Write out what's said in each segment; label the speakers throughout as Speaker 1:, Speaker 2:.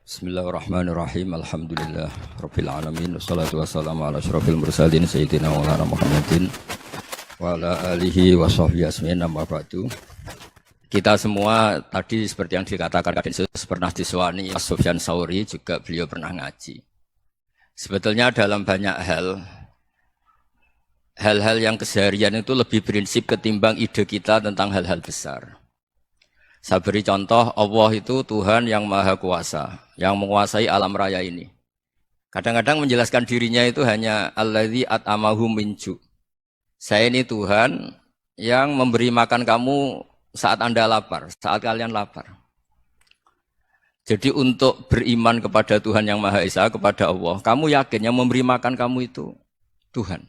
Speaker 1: Bismillahirrahmanirrahim. Alhamdulillah Rabbil alamin. Wassalatu wassalamu ala asyrafil mursalin sayyidina wa ala Muhammadin wa ala alihi wa sahbihi asmin amma ba'du. Kita semua tadi seperti yang dikatakan Kaden pernah diswani Mas Sufyan Sauri, juga beliau pernah ngaji. Sebetulnya dalam banyak hal-hal yang keseharian itu lebih prinsip ketimbang ide kita tentang hal-hal besar. Saya beri contoh, Allah itu Tuhan yang maha kuasa, yang menguasai alam raya ini. Kadang-kadang menjelaskan dirinya itu hanya alladzi at'amahum min ju'. Saya ini Tuhan yang memberi makan kamu saat Anda lapar, saat kalian lapar. Jadi untuk beriman kepada Tuhan yang Maha Esa, kepada Allah, kamu yakin yang memberi makan kamu itu Tuhan.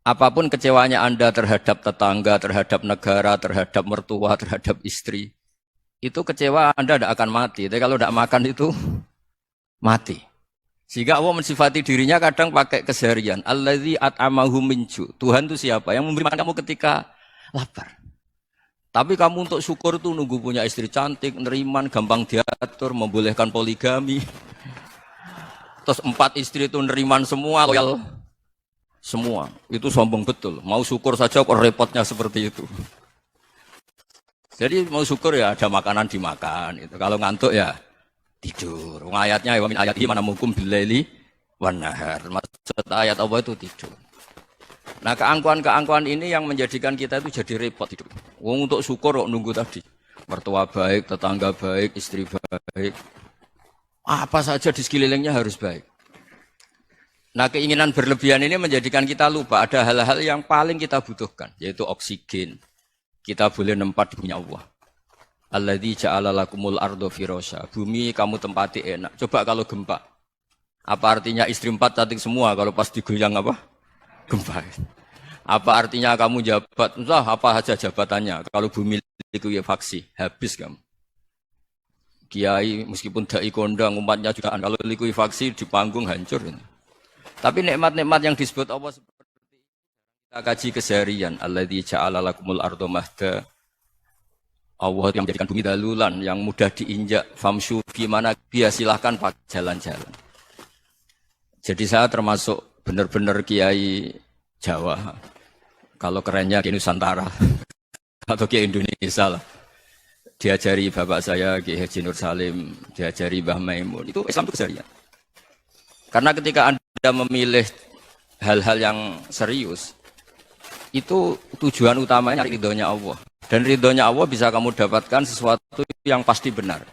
Speaker 1: Apapun kecewanya Anda terhadap tetangga, terhadap negara, terhadap mertua, terhadap istri, itu kecewa Anda tidak akan mati. Tapi kalau tidak makan itu mati. Sehingga Allah mensifati dirinya kadang pakai keseharian. Alladzi at'amahum min ju'. Tuhan itu siapa? Yang memberi makan kamu ketika lapar. Tapi kamu untuk syukur itu nunggu punya istri cantik, neriman, gampang diatur, membolehkan poligami. Terus 4 istri itu neriman semua, loyal semua. Itu sombong betul. Mau syukur saja kok repotnya seperti itu. Jadi mau syukur ya ada makanan dimakan. Itu. Kalau ngantuk ya tidur. Ayatnya wa min ayatihi manamukum billaili wan nahar. Maksud ayat Allah itu tidur. Nah, keangkuhan-keangkuhan ini yang menjadikan kita itu jadi repot hidup. Wong untuk syukur kok nunggu tadi. Mertua baik, tetangga baik, istri baik. Apa saja di sekelilingnya harus baik. Nah, keinginan berlebihan ini menjadikan kita lupa ada hal-hal yang paling kita butuhkan, yaitu oksigen. Kita boleh nempat di bumi Allah. Alladzi ja'ala lakumul ardo firasya. Bumi kamu tempati enak. Coba kalau gempa. Apa artinya istri 4 cantik semua kalau pas digoyang apa? Gempa. Apa artinya kamu jabat? Entah apa saja jabatannya. Kalau bumi likuifaksi, habis kamu. Kiai meskipun dai kondang umatnya jutaan, kalau likuifaksi di panggung hancur. Tapi nikmat-nikmat yang disebut Allah seperti itu kita kaji keseharian. Alladzi ja'ala lakumul ardo mahda. Allah yang menjadikan bumi dalulan yang mudah diinjak. Famshu gimana dia silahkan pakai jalan-jalan. Jadi saya termasuk benar-benar kiai Jawa. Kalau kerennya kiai Nusantara atau kiai Indonesia lah. Diajari bapak saya Kiai Haji Nur Salim, diajari Mbah Maimun. Itu Islam itu keseharian. Karena ketika Anda memilih hal-hal yang serius, itu tujuan utamanya ridhonya Allah. Dan ridhonya Allah bisa kamu dapatkan sesuatu yang pasti benar.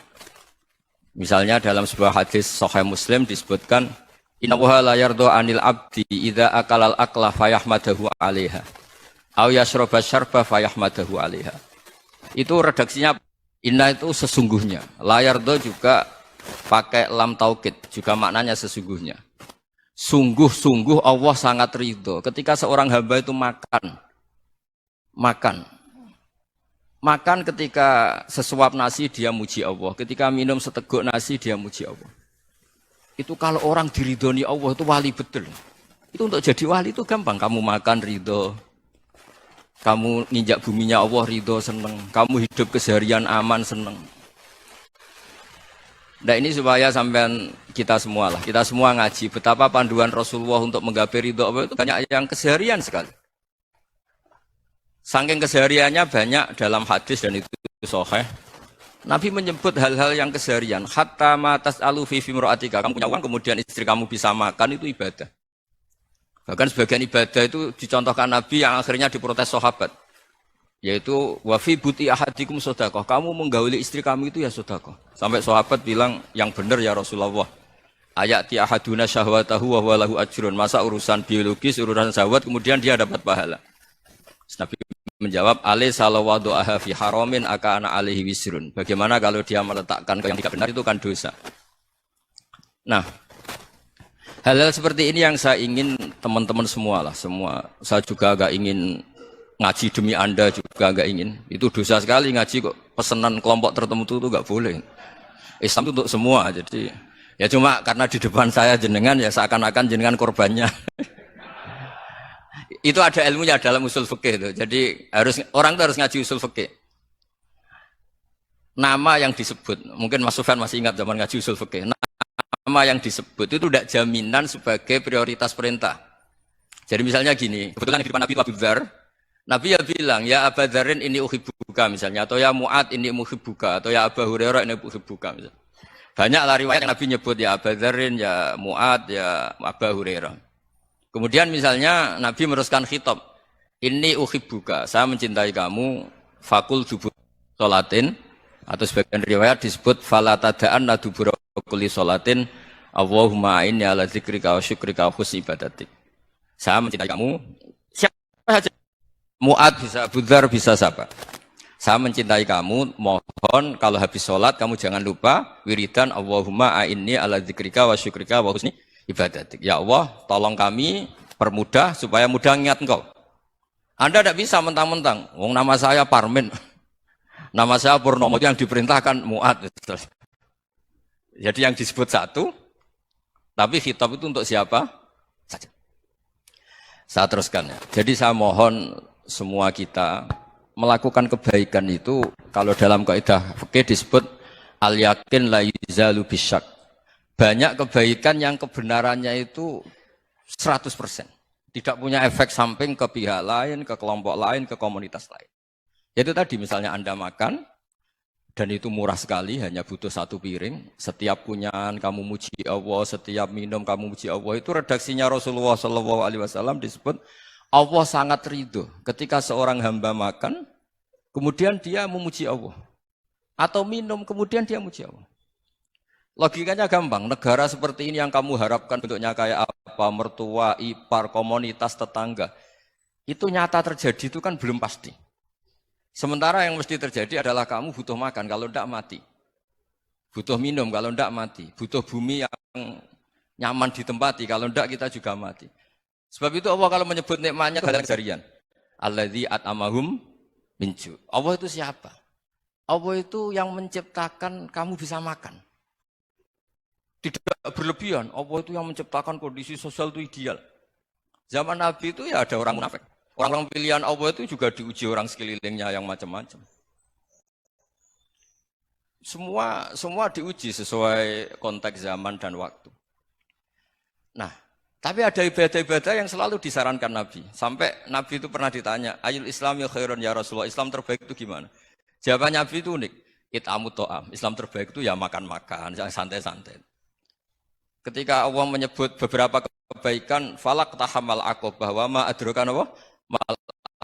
Speaker 1: Misalnya dalam sebuah hadis Sahih Muslim disebutkan, Innallaha la yardha 'anil 'abdi idza akalal akla fayahmadahu 'alaiha. Aw yashraba syarba fayahmadahu 'alaiha. Itu redaksinya inna itu sesungguhnya. La yardha juga pakai lam taukid, juga maknanya sesungguhnya. Sungguh-sungguh Allah sangat ridho ketika seorang hamba itu makan ketika sesuap nasi dia muji Allah, ketika minum seteguk nasi dia muji Allah. Itu kalau orang diridhoni Allah itu wali betul. Itu untuk jadi wali itu gampang, kamu makan ridho, kamu nginjak buminya Allah ridho seneng, kamu hidup keseharian aman seneng. Nah ini supaya sampean kita semua ngaji betapa panduan Rasulullah untuk menggapai ridho Allah itu banyak yang keseharian sekali. Saking kesehariannya banyak dalam hadis dan itu sahih. Nabi menyebut hal-hal yang keseharian. Hatta ma tas'alu fi fimra'atika. Kamu punya uang kemudian istri kamu bisa makan itu ibadah. Bahkan sebagian ibadah itu dicontohkan Nabi yang akhirnya diprotes sahabat. Yaitu wafi buti ahadikum sodakoh, kamu menggauli istri kamu itu ya sodakoh. Sampai sahabat bilang yang benar ya Rasulullah. Ayati ahaduna syahwatahu wa huwa lahu ajrun. Masa urusan biologis, urusan syahwat kemudian dia dapat pahala. Nabi menjawab alaysa lawadu'aha fi haramin akana alaihi wisrun. Bagaimana kalau dia meletakkan yang tidak benar itu kan dosa. Nah, hal-hal seperti ini yang saya ingin teman-teman semua lah, semua. Saya juga agak ingin ngaji demi Anda juga enggak ingin. Itu dosa sekali ngaji kok pesanan kelompok tertentu itu enggak boleh. Islam itu untuk semua. Jadi ya cuma karena di depan saya jenengan ya seakan-akan jenengan korbannya. Itu ada ilmunya dalam usul fikih itu. Jadi orang itu harus ngaji usul fikih. nama yang disebut, mungkin Mas Sufyan masih ingat zaman ngaji usul fikih, nama yang disebut itu tidak jaminan sebagai prioritas perintah. Jadi misalnya gini, kebetulan di depan Nabi Abu Dzar, Nabi ya bilang, ya Abu Dzarin ini uhibbuka misalnya, atau ya Mu'ad ini uhibbuka, atau ya Abu Hurairah ini uhibbuka misalnya. Banyak lah riwayat yang Nabi nyebut ya Abu Dzarin, ya Mu'ad, ya Abu Hurairah. Kemudian misalnya Nabi meneruskan khitab, ini uhibbuka, saya mencintai kamu, fakul dubur sholatin, atau sebagian riwayat disebut fala tada'anna dubura kulli sholatin, Allahumma inni ala dzikrika wa syukrika wa husni ibadatik. Saya mencintai kamu, siapa saja. Mu'ad bisa, Abu Dzar bisa siapa. Saya mencintai kamu, mohon kalau habis sholat kamu jangan lupa wiridan Allahumma a'inni ala dzikrika wa syukrika wa husni ibadatik. Ya Allah, tolong kami permudah supaya mudah ingat engkau. Anda tidak bisa mentang-mentang, wong nama saya Parmin, nama saya Purnomo, itu yang diperintahkan Mu'ad. Jadi yang disebut satu, tapi khitab itu untuk siapa saja. Saya teruskan ya. Jadi saya mohon semua kita melakukan kebaikan itu, kalau dalam kaidah fikih disebut al-yakin la yuzalu bisyak. Banyak kebaikan yang kebenarannya itu 100%. Tidak punya efek samping ke pihak lain, ke kelompok lain, ke komunitas lain. Itu tadi misalnya Anda makan, dan itu murah sekali, hanya butuh satu piring. Setiap kunyahan kamu muji Allah, setiap minum kamu muji Allah. Itu redaksinya Rasulullah SAW disebut, Allah sangat ridho ketika seorang hamba makan, kemudian dia memuji Allah. Atau minum, kemudian dia memuji Allah. Logikanya gampang, negara seperti ini yang kamu harapkan bentuknya kayak apa, mertua, ipar, komunitas, tetangga. Itu nyata terjadi itu kan belum pasti. Sementara yang mesti terjadi adalah kamu butuh makan, kalau tidak mati. Butuh minum, kalau tidak mati. Butuh bumi yang nyaman ditempati, kalau tidak kita juga mati. Sebab itu Allah kalau menyebut nikmatnya itu adalah kejarian. Alladzi at'amahum min ju'. Allah itu siapa? Allah itu yang menciptakan kamu bisa makan. Tidak berlebihan. Allah itu yang menciptakan kondisi sosial itu ideal. Zaman Nabi itu ya ada orang munafik. Orang-orang pilihan Allah itu juga diuji orang sekelilingnya yang macam-macam. Semua diuji sesuai konteks zaman dan waktu. Nah, tapi ada ibadah-ibadah yang selalu disarankan Nabi. Sampai Nabi itu pernah ditanya, ayul islami khairun ya Rasulullah, Islam terbaik itu gimana? Jawaban Nabi itu unik, it'amu to'am. Islam terbaik itu ya makan-makan, santai-santai. Ketika Allah menyebut beberapa kebaikan, falak tahamal aqobah, wa ma adrokan apa? Mal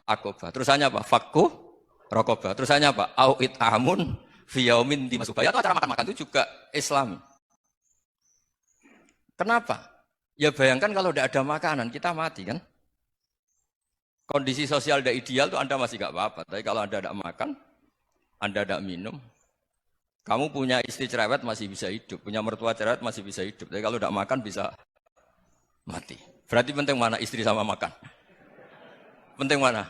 Speaker 1: aqobah. Terusannya apa? Fakku rokobah. Terusannya apa? Au it'amun fiyaumin dimasubah. Ya, cara makan-makan itu juga Islam. Kenapa? Ya bayangkan kalau tidak ada makanan, kita mati kan? Kondisi sosial tidak ideal itu Anda masih gak apa-apa. Tapi kalau Anda tidak makan, Anda tidak minum, kamu punya istri cerewet masih bisa hidup, punya mertua cerewet masih bisa hidup. Tapi kalau tidak makan bisa mati. Berarti penting mana istri sama makan? Penting mana?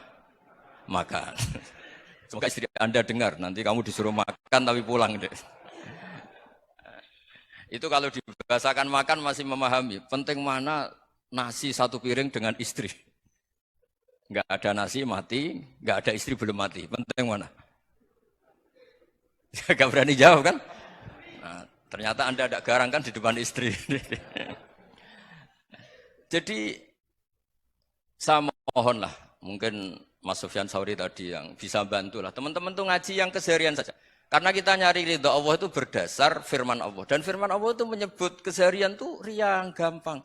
Speaker 1: Makan. Semoga istri Anda dengar, nanti kamu disuruh makan tapi pulang deh. Itu kalau dibahasakan makan masih memahami. Penting mana nasi satu piring dengan istri. Enggak ada nasi mati, enggak ada istri belum mati. Penting mana? Enggak berani jawab kan? Nah, ternyata Anda tidak garang kan di depan istri. Jadi saya mohonlah, mungkin Mas Sufyan Sauri tadi yang bisa bantulah. Teman-teman tuh ngaji yang keseharian saja. Karena kita nyari ridha Allah itu berdasar firman Allah. Dan firman Allah itu menyebut keseharian itu riang, gampang.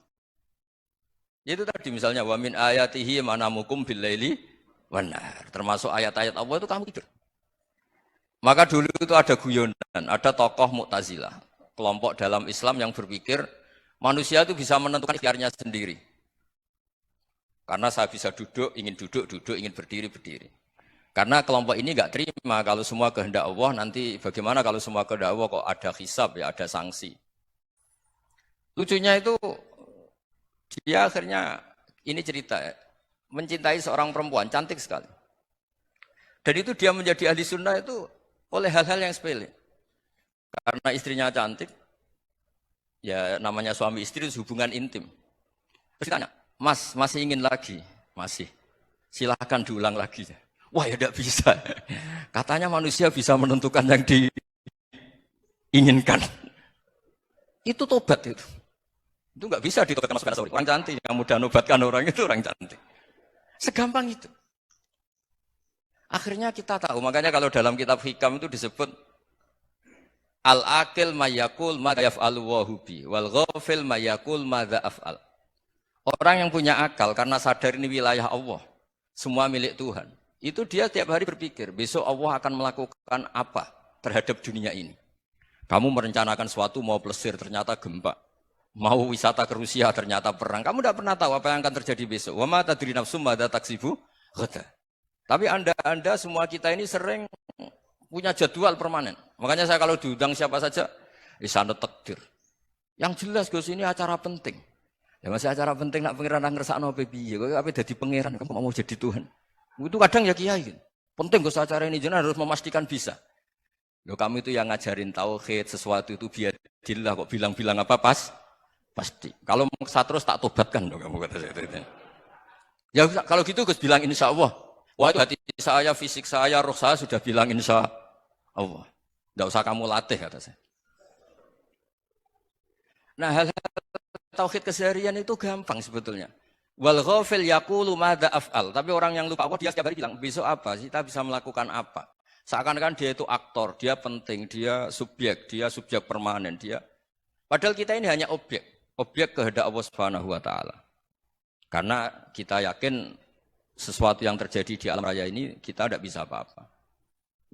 Speaker 1: Itu tadi misalnya, wa min ayatihi manamukum bil-laili wan-nahar. Termasuk ayat-ayat Allah itu kamu tidur. Maka dulu itu ada guyonan, ada tokoh Mu'tazilah. Kelompok dalam Islam yang berpikir, manusia itu bisa menentukan ikhtiarnya sendiri. Karena saya bisa duduk, ingin berdiri, berdiri. Karena kelompok ini enggak terima kalau semua kehendak Allah, nanti bagaimana kalau semua kehendak Allah kok ada hisab, ya ada sanksi. Lucunya itu, dia akhirnya, ini cerita ya, mencintai seorang perempuan, cantik sekali. Dan itu dia menjadi ahli sunnah itu oleh hal-hal yang sepele. Karena istrinya cantik, ya namanya suami istri itu hubungan intim. Terus ditanya, Mas, masih ingin lagi? Masih. Silahkan diulang lagi. Wah ya tidak bisa. Katanya manusia bisa menentukan yang inginkan. Itu tobat itu. Itu nggak bisa ditobatkan masuk surga. Orang cantik yang mudah nobatkan orang itu orang cantik. Segampang itu. Akhirnya kita tahu, makanya kalau dalam kitab hikam itu disebut al-akil mayakul madza yaf'alu wa hubi wal ghafil mayakul madza af'al. Orang yang punya akal karena sadar ini wilayah Allah, semua milik Tuhan. Itu dia tiap hari berpikir, besok Allah akan melakukan apa terhadap dunia ini. Kamu merencanakan sesuatu mau plesir ternyata gempa. Mau wisata ke Rusia ternyata perang. Kamu tidak pernah tahu apa yang akan terjadi besok. Wa ma tadri nafsum madza taksibu ghadan. Tapi anda semua kita ini sering punya jadwal permanen. Makanya saya kalau diundang siapa saja, isane takdir. Yang jelas Gus ini acara penting. Ya masih acara penting nak pangeran ngersakno apa piye? Kok ape dadi pangeran kamu mau jadi Tuhan. Itu kadang ya kiai. Penting Gus acara ini jenengan harus memastikan bisa. Loh kamu itu yang ngajarin tauhid, sesuatu itu biadillah kok bilang-bilang apa pasti. Kalau maksa terus tak tobatkan dong kamu kata saya itu. Ya kalau gitu Gus bilang insya Allah. Wah itu hati saya, fisik saya, roh saya sudah bilang insya Allah. Tidak usah kamu latih kata saya. Nah hal-hal tauhid keseharian itu gampang sebetulnya. Wal ghafil yaqulu madza af'al. Tapi orang yang lupa Allah dia setiap hari bilang besok apa? Kita bisa melakukan apa? Seakan-akan dia itu aktor, dia penting, dia subjek permanen, dia. Padahal kita ini hanya objek kehendak Allah Subhanahu wa taala. Karena kita yakin sesuatu yang terjadi di alam raya ini kita tidak bisa apa-apa.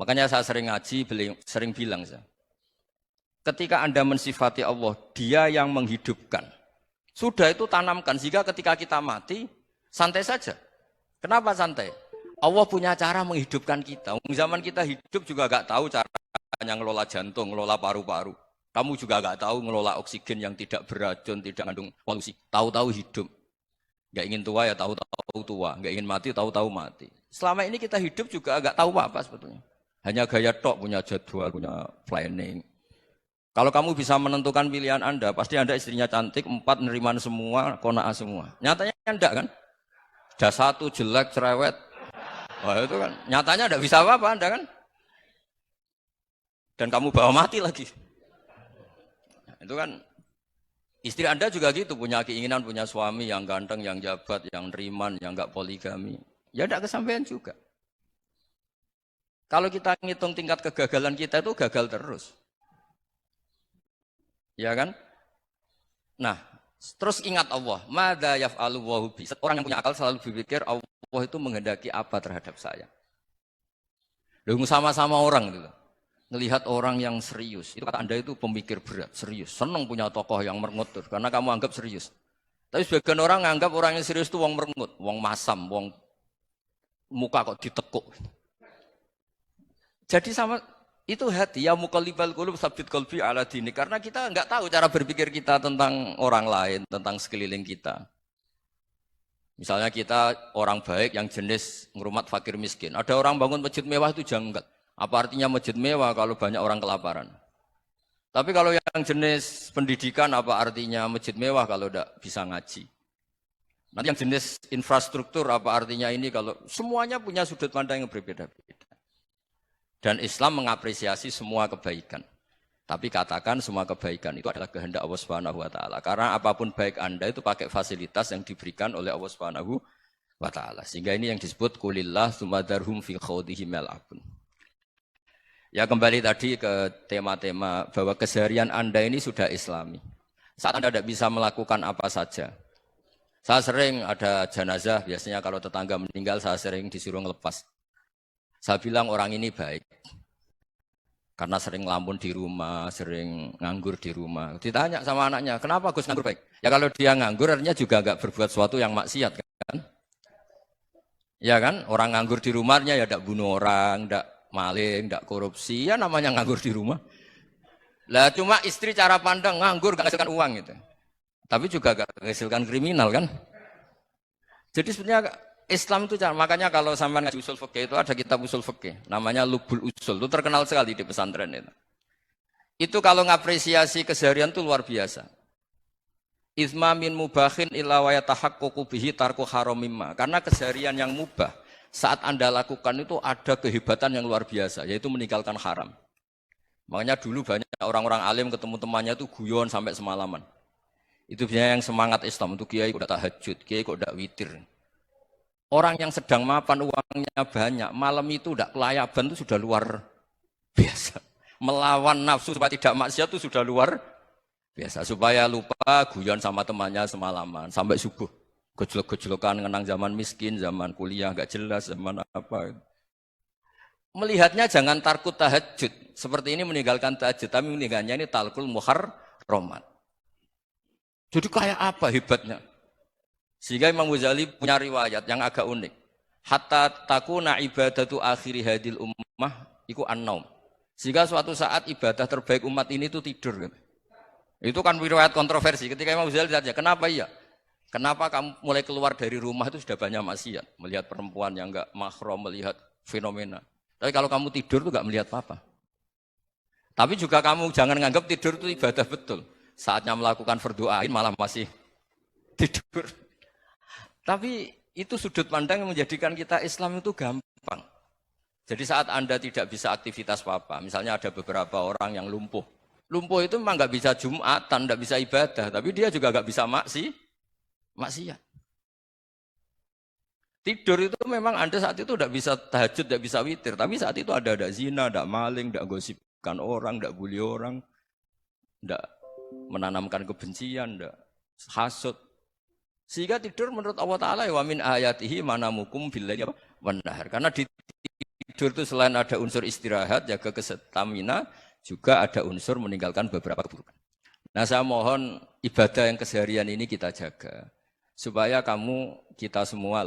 Speaker 1: Makanya saya sering ngaji, sering bilang saya. Ketika Anda mensifati Allah, Dia yang menghidupkan. Sudah itu tanamkan sehingga ketika kita mati santai saja. Kenapa santai? Allah punya cara menghidupkan kita. Zaman kita hidup juga gak tahu caranya ngelola jantung, ngelola paru-paru. Kamu juga gak tahu ngelola oksigen yang tidak beracun, tidak mengandung polusi. Tahu-tahu hidup. Gak ingin tua ya tahu-tahu tua. Gak ingin mati tahu-tahu mati. Selama ini kita hidup juga gak tahu apa sebetulnya. Hanya gaya tok, punya jadwal, punya planning. Kalau kamu bisa menentukan pilihan Anda, pasti Anda istrinya cantik, 4 neriman semua, kona'ah semua. Nyatanya enggak kan? Ada 1 jelek, cerewet. Wah itu kan, nyatanya enggak bisa apa-apa Anda kan? Dan kamu bawa mati lagi. Itu kan, istri Anda juga gitu, punya keinginan, punya suami yang ganteng, yang jabat, yang neriman, yang enggak poligami. Ya enggak kesampaian juga. Kalau kita ngitung tingkat kegagalan kita itu gagal terus. Ya kan? Nah, terus ingat Allah. Madza yaf'alu wa hubi. Orang yang punya akal selalu berpikir Allah itu menghendaki apa terhadap saya. Lalu sama-sama orang gitu. Ngelihat orang yang serius. Itu kata Anda itu pemikir berat, serius. Senang punya tokoh yang merengut karena kamu anggap serius. Tapi sebagian orang anggap orang yang serius itu wong merengut, wong masam, wong muka kok ditekuk. Jadi sama itu hati ya muqallibal qulub tsabbit qalbi ala dini karena kita enggak tahu cara berpikir kita tentang orang lain, tentang sekeliling kita. Misalnya kita orang baik yang jenis ngrumat fakir miskin. Ada orang bangun masjid mewah itu janggal. Apa artinya masjid mewah kalau banyak orang kelaparan? Tapi kalau yang jenis pendidikan apa artinya masjid mewah kalau enggak bisa ngaji? Nanti yang jenis infrastruktur apa artinya ini kalau semuanya punya sudut pandang yang berbeda-beda. Dan Islam mengapresiasi semua kebaikan. Tapi katakan semua kebaikan itu adalah kehendak Allah Subhanahu wa taala. Karena apapun baik Anda itu pakai fasilitas yang diberikan oleh Allah Subhanahu wa taala. Sehingga ini yang disebut qulillah tsumadarhum fi khawdihim yal'abun. Ya kembali tadi ke tema-tema bahwa keseharian Anda ini sudah Islami. Saat Anda tidak bisa melakukan apa saja. Saya sering ada jenazah, biasanya kalau tetangga meninggal saya sering disuruh ngelepas. Saya bilang orang ini baik. Karena sering ngelamun di rumah, sering nganggur di rumah. Ditanya sama anaknya, kenapa Gus nganggur baik? Ya kalau dia nganggur artinya juga enggak berbuat sesuatu yang maksiat kan? Ya kan? Orang nganggur di rumahnya ya enggak bunuh orang, enggak maling, enggak korupsi, ya namanya nganggur di rumah. Lah cuma istri cara pandang nganggur enggak menghasilkan uang gitu. Tapi juga enggak menghasilkan kriminal kan? Jadi sebenarnya Islam itu makanya kalau sampai ngaji usul fikih itu ada kitab usul fikih namanya Lubul Usul, itu terkenal sekali di pesantren itu. Itu kalau ngapresiasi keseharian itu luar biasa. Izma min mubahin illa wa yatahaqqaqu bihi tarku haramimma. Karena keseharian yang mubah saat Anda lakukan itu ada kehebatan yang luar biasa yaitu meninggalkan haram. Makanya dulu banyak orang-orang alim ketemu temannya itu guyon sampai semalaman. Itu biasanya yang semangat Islam itu kiai kok tahajud, kiai kok tidak witir. Orang yang sedang mapan uangnya banyak, malam itu tidak kelayaban itu sudah luar biasa. Melawan nafsu supaya tidak maksiat itu sudah luar biasa. Supaya lupa guyon sama temannya semalaman sampai subuh. Gejolak-gejolokan ngenang zaman miskin, zaman kuliah nggak jelas, zaman apa. Melihatnya jangan takut tahajud. Seperti ini meninggalkan tahajud, tapi meninggalnya ini talkul muharramat. Jadi kayak apa hebatnya? Sehingga Imam Ghazali punya riwayat yang agak unik. Hatta takuna ibadatu akhiri hadil ummah iku an-naum. Sehingga suatu saat ibadah terbaik umat ini itu tidur. Itu kan riwayat kontroversi. Ketika Imam Ghazali ditanya, kenapa iya? Kenapa kamu mulai keluar dari rumah itu sudah banyak maksiat? Melihat perempuan yang enggak mahram, melihat fenomena. Tapi kalau kamu tidur itu enggak melihat apa-apa. Tapi juga kamu jangan menganggap tidur itu ibadah betul. Saatnya melakukan fardhu ain malah masih tidur. Tapi itu sudut pandang yang menjadikan kita Islam itu gampang. Jadi saat Anda tidak bisa aktivitas apa-apa, misalnya ada beberapa orang yang lumpuh. Lumpuh itu memang nggak bisa Jumatan, nggak bisa ibadah, tapi dia juga nggak bisa maksiat. Tidur itu memang Anda saat itu tidak bisa tahajud, tidak bisa witir, tapi saat itu ada zina, ada maling, tidak gosipkan orang, tidak bully orang, tidak menanamkan kebencian, tidak hasud. Sehingga tidur menurut Allah Ta'ala wa min ayatihi manamukum billaili wan nahar. Karena di tidur itu selain ada unsur istirahat, jaga kestamina, juga ada unsur meninggalkan beberapa keburukan. Nah saya mohon ibadah yang keseharian ini kita jaga. Supaya kita semua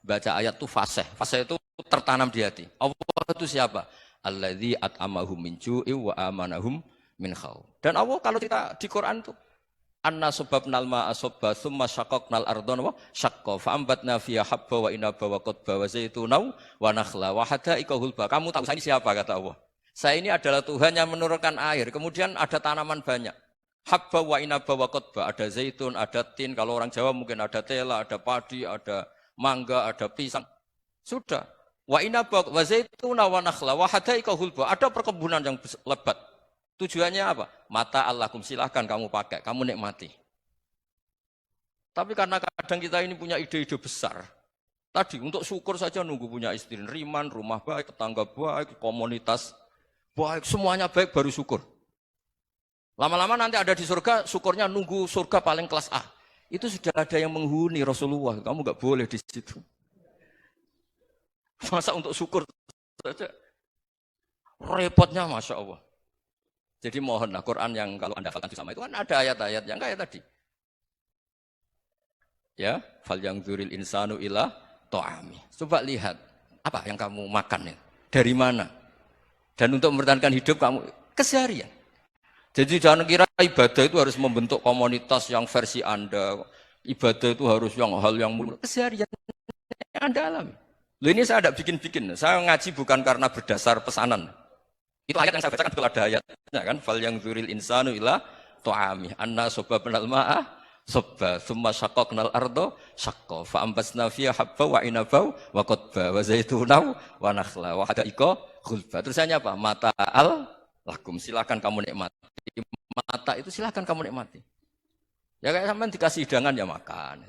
Speaker 1: baca ayat itu fasih. Fasih itu tertanam di hati. Allah itu siapa? Alladzi at'amahum min ju'i wa amanahum min khauf. Dan Allah kalau kita di Quran itu anna sababnal ma'a sabba tsumma syaqaqnal ardha wa syaqqa fa ambatna fiha habba wa inaba wa qadba wa zaituna wa nakhla wa hada'iqa hulba. Kamu tahu saya ini siapa kata Allah? Saya ini adalah Tuhan yang menurunkan air, kemudian ada tanaman banyak. Habba wa inaba wa qadba, ada zaitun, ada tin, kalau orang Jawa mungkin ada tela, ada padi, ada mangga, ada pisang. Sudah. Wa inaba wa zaituna wa nakhla wa hada'iqa hulba. Ada perkebunan yang lebat. Tujuannya apa? Mata Allahkum, silahkan kamu pakai, kamu nikmati. Tapi karena kadang kita ini punya ide-ide besar. Tadi untuk syukur saja nunggu punya istri riman, rumah baik, tetangga baik, komunitas baik, semuanya baik baru syukur. Lama-lama nanti ada di surga, syukurnya nunggu surga paling kelas A. Itu sudah ada yang menghuni Rasulullah, kamu nggak boleh di situ. Masa untuk syukur saja repotnya Masya Allah. Jadi mohonlah Quran yang kalau Anda hafalkan sama itu kan ada ayat-ayat yang kayak tadi. Ya, fal yang dzuril insanu ila ta'ami. Coba lihat apa yang kamu makan ya? Dari mana? Dan untuk mempertahankan hidup kamu keseharian. Jadi jangan kira ibadah itu harus membentuk komunitas yang versi Anda. Ibadah itu harus hal yang keseharian yang Anda alami. Loh ini saya tidak bikin-bikin. Saya ngaji bukan karena berdasar pesanan. Itu ayat yang saya bacakan betul ada ayatnya kan. Fal yang dzuril insanu ila ta'ami. Anna sababnal ma'a sabba tsumma syaqaqnal arda syaqqa fa ambasna fiha habba wa inaba wa qadba wa zaituna wa nakhla wa hada'iqa khulba. Terusannya apa? Mata'al lakum, silakan kamu nikmati. Mata itu silakan kamu nikmati. Ya kayak sampean dikasih hidangan ya makan.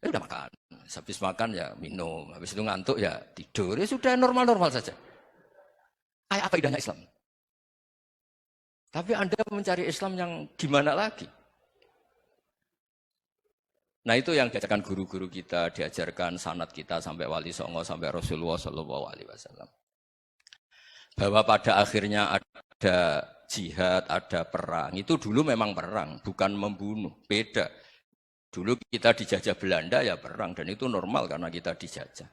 Speaker 1: Ya udah makan. Habis makan ya minum, habis itu ngantuk ya tidur. Ya sudah normal-normal saja. Kayak apa indahnya Islam? Tapi Anda mencari Islam yang gimana lagi? Nah itu yang diajarkan guru-guru kita, diajarkan sanad kita sampai Wali Songo, sampai Rasulullah SAW. Bahwa pada akhirnya ada jihad, ada perang. Itu dulu memang perang, bukan membunuh. Beda. Dulu kita dijajah Belanda ya perang, dan itu normal karena kita dijajah.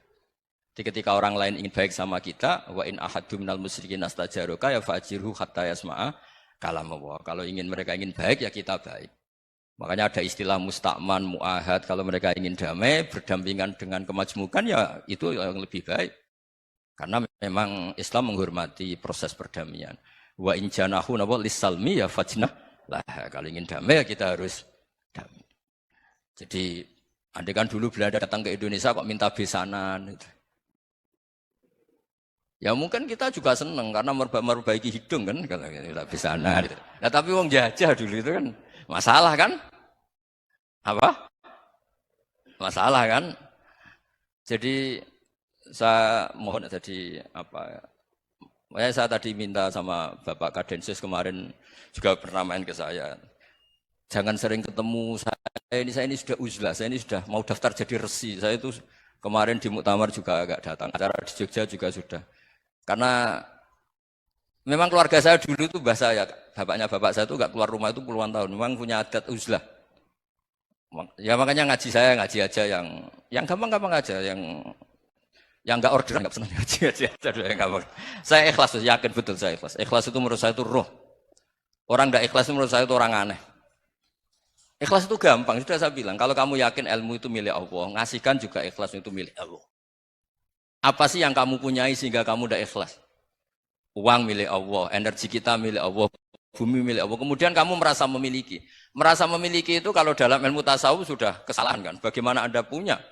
Speaker 1: Jadi ketika orang lain ingin baik sama kita, wa in ahadum minal musyrikin astajaroka ya fa'jirhu hatta yasma'a kalam Allah. Kalau mereka ingin baik ya kita baik. Makanya ada istilah musta'man, mu'ahad. Kalau mereka ingin damai, berdampingan dengan kemajmukan ya itu yang lebih baik. Karena memang Islam menghormati proses perdamaian. Wa in janahu nawa lisalmi ya fajnah lah. Kalau ingin damai ya kita harus damai. Jadi andai kan dulu Belanda datang ke Indonesia kok minta besanan. Ya mungkin kita juga seneng karena memperbaiki hidung kan kalau kita bisa nah. Nah tapi wong jajah dulu itu kan masalah kan? Apa? Masalah kan? Jadi saya mohon tadi apa? Saya tadi minta sama Bapak Kadensus kemarin juga pernah main ke saya. Jangan sering ketemu saya ini sudah uzlah, saya ini sudah mau daftar jadi resi. Saya itu kemarin di muktamar juga agak datang. Acara di Jogja juga sudah. Karena memang keluarga saya dulu itu bahasa ya, bapaknya bapak saya itu nggak keluar rumah itu puluhan tahun. Memang punya adat uzlah. Ya makanya ngaji saya ngaji aja yang gampang-gampang aja, yang nggak orderan nggak senang ngaji aja dulu yang gampang. Saya ikhlas, yakin betul saya ikhlas. Ikhlas itu menurut saya itu roh. Orang nggak ikhlas itu menurut saya itu orang aneh. Ikhlas itu gampang, sudah saya bilang. Kalau kamu yakin ilmu itu milik Allah, ngasihkan juga ikhlas itu milik Allah. Apa sih yang kamu punyai sehingga kamu tidak ikhlas? Uang milik Allah, energi kita milik Allah, bumi milik Allah. Kemudian kamu merasa memiliki. Merasa memiliki itu kalau dalam ilmu tasawuf sudah kesalahan kan? Bagaimana Anda punya?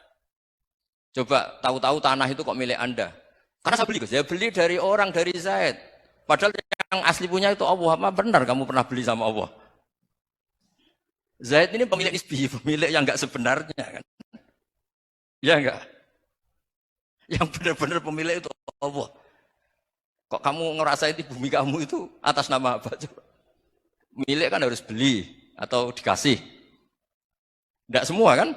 Speaker 1: Coba tahu-tahu tanah itu kok milik Anda? Karena saya beli, saya beli dari orang, dari Zaid. Padahal yang asli punya itu Allah. Apa benar kamu pernah beli sama Allah? Zaid ini pemilik nisbi, pemilik yang enggak sebenarnya kan? Ya enggak? Yang benar-benar pemilik itu Allah. Kok kamu ngerasa itu bumi kamu itu atas nama apa? Coba. Milik kan harus beli atau dikasih. Tidak semua kan?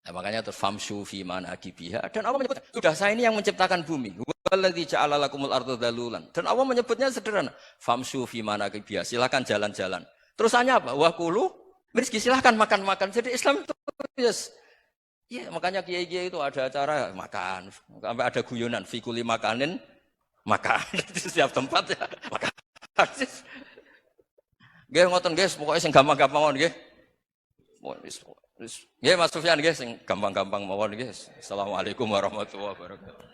Speaker 1: Nah, makanya terus famshu fi manakibiha. Dan Allah menyebut, sudah saya ini yang menciptakan bumi. Walladzi ja'ala lakumul arda dalulan. Dan Allah menyebutnya sederhana. Famshu fi manakibiha. Silakan jalan-jalan. Terus hanya apa? Wa kulu rizki, silakan makan-makan. Jadi Islam itu yes. Ya, makanya kiai-kiai itu ada acara makan, sampai ada guyonan fikuli makanin makan di setiap tempat ya makan. Nggih ngoten nggih, pokoke sing gampang-gampang mawon nggih. Nggih Mas Sufyan nggih sing gampang-gampang mawon nggih. Assalamualaikum warahmatullahi wabarakatuh.